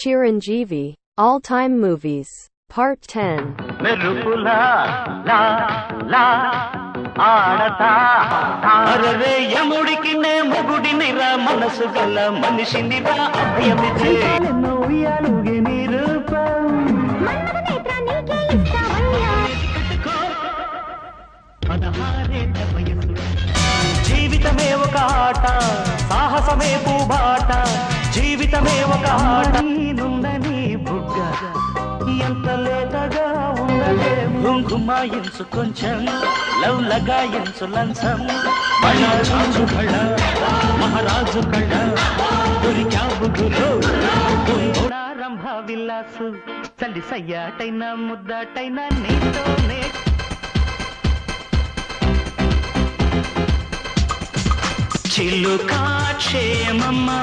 Chiranjeevi, All-Time Movies, Part 10. మెరుపులా లా లా ఆడతా అరరే యముడికి నే మొగుడిని రా మనసు గల మనిషిని రా అభయమిదే ఉయ్యాలుగే నీ రూపం పదహారేళ్ల వయసు జీవితమే ఒక ఆట సాహసమే పూబాట జీవితమే ఒక ఆట నుందని బుగ్గ ఎంత లేతగా ఉన్నదే ఘుమాయించు కొంచెం లవ్ లగాయించు లంచం మహారాజు కళ మహారాజు కళ దొరికావు గురు రంభ విల్లాసు చల్లి సయ్యాటైనా ముద్దాటైనా నీతోనే చిలుకా క్షేమమ్మా